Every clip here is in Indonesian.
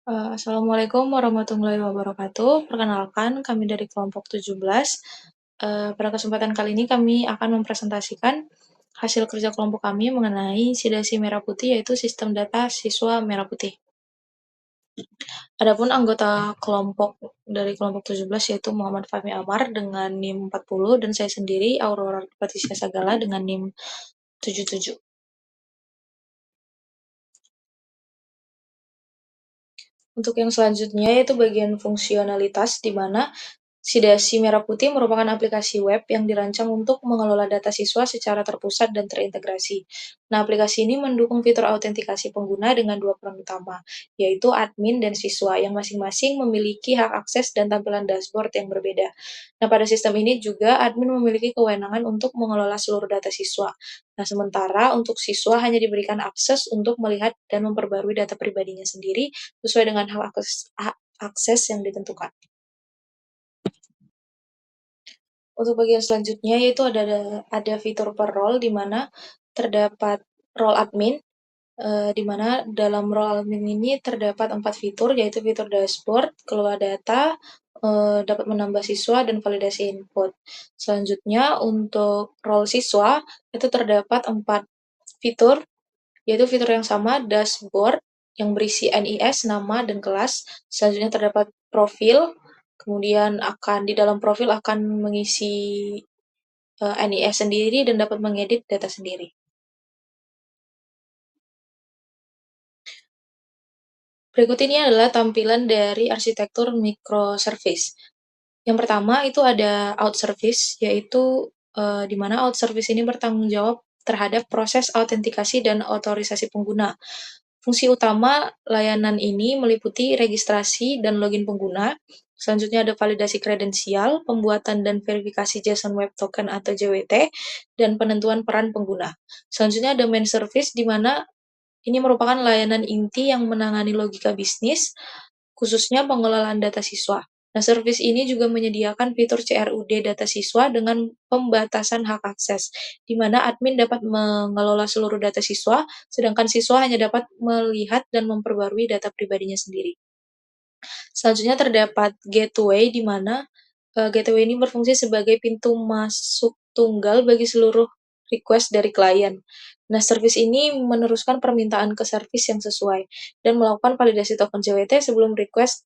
Assalamualaikum warahmatullahi wabarakatuh. Perkenalkan, kami dari kelompok 17. Pada kesempatan kali ini kami akan mempresentasikan hasil kerja kelompok kami mengenai sidasi merah putih, yaitu sistem data siswa merah putih. Adapun anggota kelompok dari kelompok 17 yaitu Muhammad Fahmi Amar dengan NIM 40 dan saya sendiri Aurora Patricia Sagala dengan NIM 77. Untuk yang selanjutnya yaitu bagian fungsionalitas, di mana Sidasi Merah Putih merupakan aplikasi web yang dirancang untuk mengelola data siswa secara terpusat dan terintegrasi. Nah, aplikasi ini mendukung fitur autentikasi pengguna dengan dua peran utama, yaitu admin dan siswa yang masing-masing memiliki hak akses dan tampilan dashboard yang berbeda. Nah, pada sistem ini juga admin memiliki kewenangan untuk mengelola seluruh data siswa. Nah, sementara untuk siswa hanya diberikan akses untuk melihat dan memperbarui data pribadinya sendiri sesuai dengan hak akses yang ditentukan. Untuk bagian selanjutnya yaitu ada fitur per role di mana terdapat role admin, di mana dalam role admin ini terdapat 4 fitur, yaitu fitur dashboard, kelola data, dapat menambah siswa, dan validasi input. Selanjutnya untuk role siswa itu terdapat 4 fitur, yaitu fitur yang sama, dashboard, yang berisi NIS, nama, dan kelas. Selanjutnya terdapat profil, kemudian di dalam profil akan mengisi NIS sendiri dan dapat mengedit data sendiri. Berikut ini adalah tampilan dari arsitektur microservice. Yang pertama itu ada out service, yaitu di mana out service ini bertanggung jawab terhadap proses autentikasi dan otorisasi pengguna. Fungsi utama layanan ini meliputi registrasi dan login pengguna. Selanjutnya ada validasi kredensial, pembuatan dan verifikasi JSON Web Token atau JWT, dan penentuan peran pengguna. Selanjutnya ada main service, di mana ini merupakan layanan inti yang menangani logika bisnis, khususnya pengelolaan data siswa. Nah, service ini juga menyediakan fitur CRUD data siswa dengan pembatasan hak akses, di mana admin dapat mengelola seluruh data siswa, sedangkan siswa hanya dapat melihat dan memperbarui data pribadinya sendiri. Selanjutnya terdapat gateway, di mana gateway ini berfungsi sebagai pintu masuk tunggal bagi seluruh request dari klien. Nah, service ini meneruskan permintaan ke service yang sesuai dan melakukan validasi token JWT sebelum request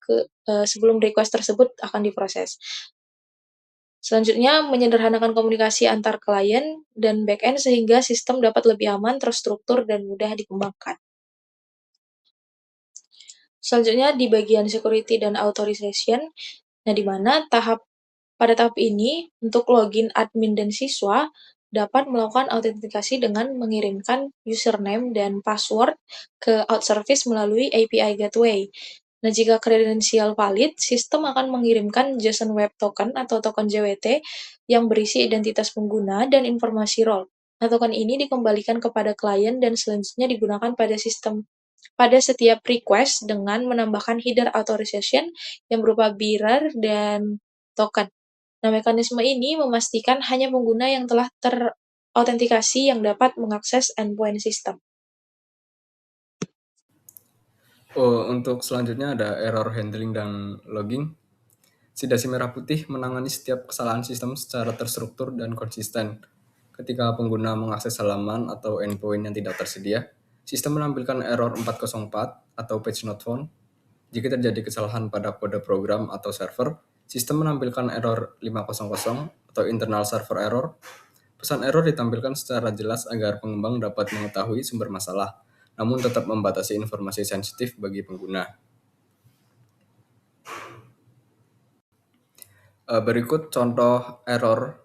tersebut akan diproses. Selanjutnya, menyederhanakan komunikasi antar klien dan backend sehingga sistem dapat lebih aman, terstruktur, dan mudah dikembangkan. Selanjutnya di bagian security dan authorization, nah di mana pada tahap ini untuk login admin dan siswa dapat melakukan autentikasi dengan mengirimkan username dan password ke out service melalui API gateway. Nah, jika kredensial valid, sistem akan mengirimkan JSON Web Token atau token JWT yang berisi identitas pengguna dan informasi role. Nah, token ini dikembalikan kepada klien dan selanjutnya digunakan pada setiap request dengan menambahkan header authorization yang berupa bearer dan token. Nah, mekanisme ini memastikan hanya pengguna yang telah terautentikasi yang dapat mengakses endpoint sistem. Untuk selanjutnya ada error handling dan logging. Sidasi Merah Putih menangani setiap kesalahan sistem secara terstruktur dan konsisten. Ketika pengguna mengakses halaman atau endpoint yang tidak tersedia, sistem menampilkan error 404 atau page not found. Jika terjadi kesalahan pada kode program atau server, sistem menampilkan error 500 atau internal server error. Pesan error ditampilkan secara jelas agar pengembang dapat mengetahui sumber masalah, namun tetap membatasi informasi sensitif bagi pengguna. Berikut contoh error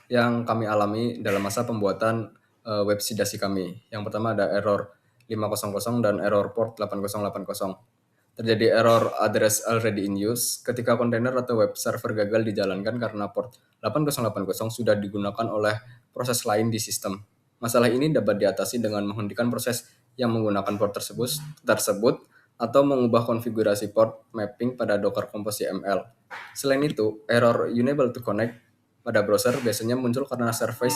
yang kami alami dalam masa pembuatan web sidasi kami. Yang pertama ada error 500 dan error port 8080. Terjadi error address already in use ketika kontainer atau web server gagal dijalankan karena port 8080 sudah digunakan oleh proses lain di sistem. Masalah ini dapat diatasi dengan menghentikan proses yang menggunakan port tersebut atau mengubah konfigurasi port mapping pada Docker Compose YAML. Selain itu, error unable to connect pada browser biasanya muncul karena service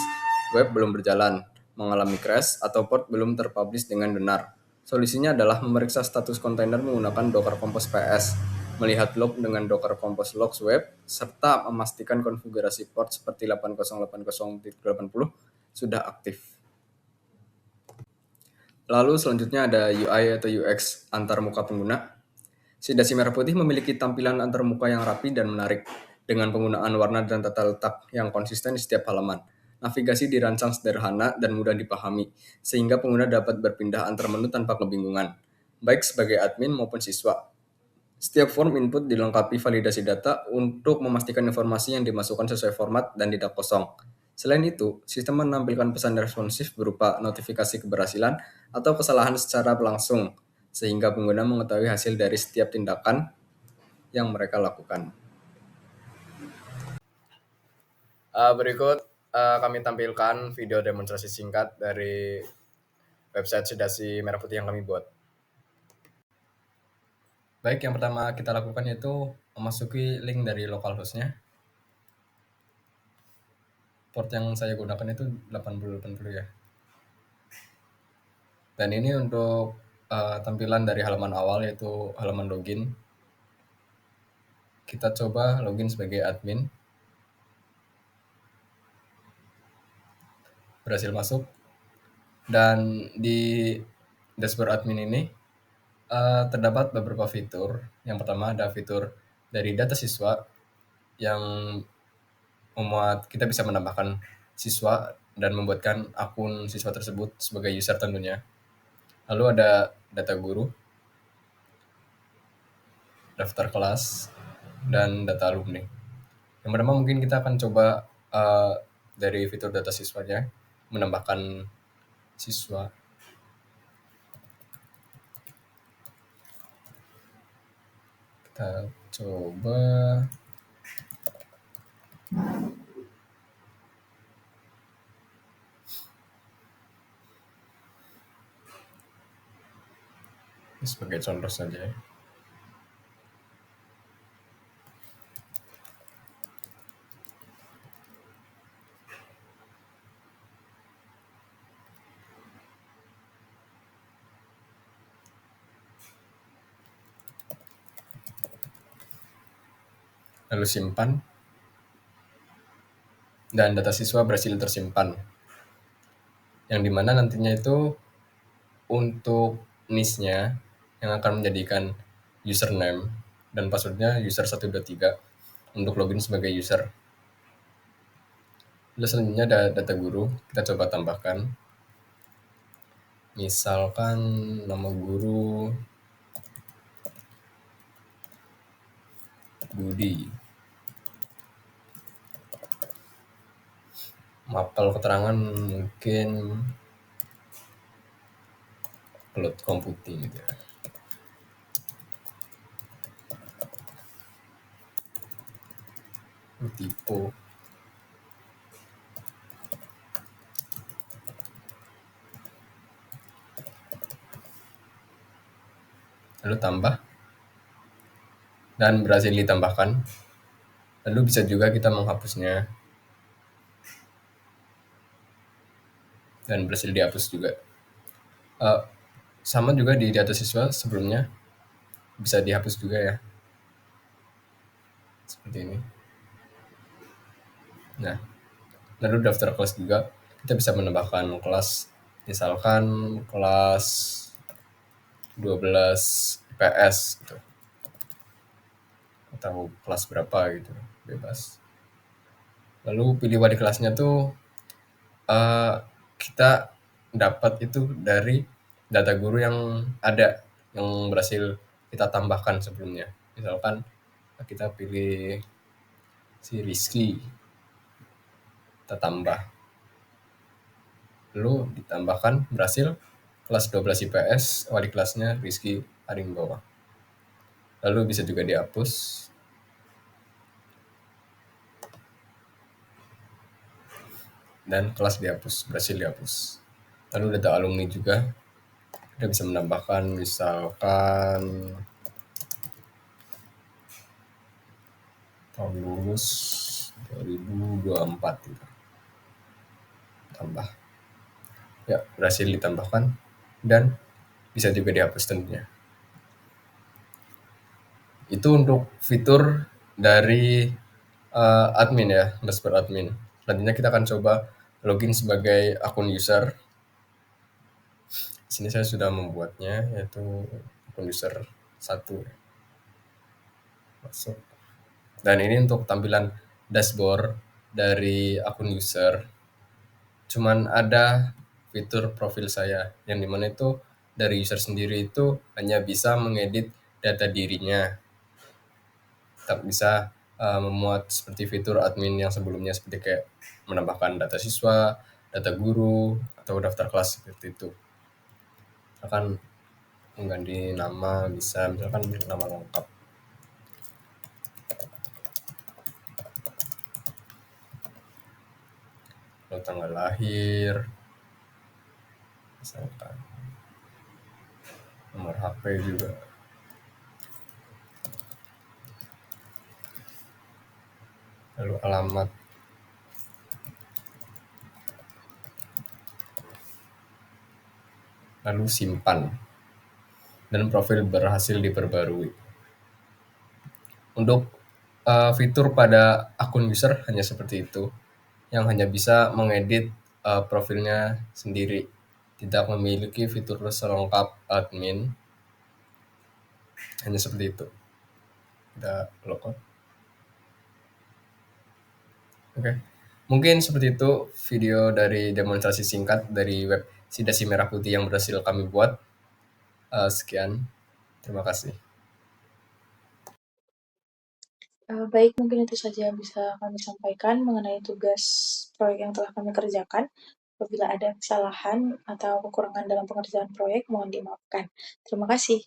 web belum berjalan, mengalami crash, atau port belum terpublish dengan benar. Solusinya adalah memeriksa status kontainer menggunakan Docker Compose PS, melihat log dengan Docker Compose Logs Web, serta memastikan konfigurasi port seperti 8080.80 sudah aktif. Lalu selanjutnya ada UI atau UX antar muka pengguna. Si dasi merah putih memiliki tampilan antar muka yang rapi dan menarik, dengan penggunaan warna dan tata letak yang konsisten di setiap halaman. Navigasi dirancang sederhana dan mudah dipahami, sehingga pengguna dapat berpindah antar menu tanpa kebingungan, baik sebagai admin maupun siswa. Setiap form input dilengkapi validasi data untuk memastikan informasi yang dimasukkan sesuai format dan tidak kosong. Selain itu, sistem menampilkan pesan responsif berupa notifikasi keberhasilan atau kesalahan secara langsung, sehingga pengguna mengetahui hasil dari setiap tindakan yang mereka lakukan. Berikut kami tampilkan video demonstrasi singkat dari website Sedasi Merah Putih yang kami buat. Baik, yang pertama kita lakukan yaitu memasuki link dari localhost-nya. Port yang saya gunakan itu 8080 ya. Dan ini untuk tampilan dari halaman awal yaitu halaman login. Kita coba login sebagai admin. Berhasil masuk. Dan di dashboard admin ini terdapat beberapa fitur. Yang pertama ada fitur dari data siswa yang memuat kita bisa menambahkan siswa dan membuatkan akun siswa tersebut sebagai user tentunya. Lalu ada data guru, daftar kelas, dan data alumni. Yang pertama mungkin kita akan coba dari fitur data siswanya menambahkan siswa. Kita coba ini sebagai contoh saja ya. Lalu simpan, dan data siswa berhasil tersimpan, yang dimana nantinya itu untuk niche-nya yang akan menjadikan username dan passwordnya user123 untuk login sebagai user. Lalu selanjutnya ada data guru, kita coba tambahkan. Misalkan nama guru Budi. Mapel keterangan mungkin cloud computing gitu ya. Tipe. Lalu tambah. Dan berhasil ditambahkan. Lalu bisa juga kita menghapusnya. Dan berhasil dihapus juga. Sama juga di data siswa sebelumnya. Bisa dihapus juga ya. Seperti ini. Nah, lalu daftar kelas juga. Kita bisa menambahkan kelas. Misalkan kelas 12 IPS gitu. Atau kelas berapa gitu, bebas. Lalu pilih wali kelasnya tuh kita dapat itu dari data guru yang ada, yang berhasil kita tambahkan sebelumnya. Misalkan kita pilih si Rizky, kita tambah. Lalu ditambahkan berhasil kelas 12 IPS, wali kelasnya Rizky Aringbawa. Lalu bisa juga dihapus. Dan kelas dihapus, berhasil dihapus. Lalu data alumni juga kita bisa menambahkan, misalkan tahun lulus 2024 gitu. Tambah. Ya, berhasil ditambahkan dan bisa juga dihapus tentunya. Itu untuk fitur dari admin ya, dashboard admin. Selanjutnya kita akan coba login sebagai akun user. Di sini saya sudah membuatnya, yaitu akun user 1. Masuk. Dan ini untuk tampilan dashboard dari akun user. Cuman ada fitur profil saya, yang dimana itu dari user sendiri itu hanya bisa mengedit data dirinya, tak bisa memuat seperti fitur admin yang sebelumnya seperti kayak menambahkan data siswa, data guru, atau daftar kelas seperti itu. Misalkan mengganti nama bisa, misalkan nama lengkap, lalu tanggal lahir, misalkan nomor HP juga, lalu alamat, lalu simpan, dan profil berhasil diperbarui. Untuk fitur pada akun user hanya seperti itu, yang hanya bisa mengedit profilnya sendiri, tidak memiliki fitur selengkap admin, hanya seperti itu. Kita logout. Oke, mungkin seperti itu video dari demonstrasi singkat dari web Sidasi Merah Putih yang berhasil kami buat. Sekian, terima kasih. Baik, mungkin itu saja yang bisa kami sampaikan mengenai tugas proyek yang telah kami kerjakan. Apabila ada kesalahan atau kekurangan dalam pengerjaan proyek, mohon dimaafkan. Terima kasih.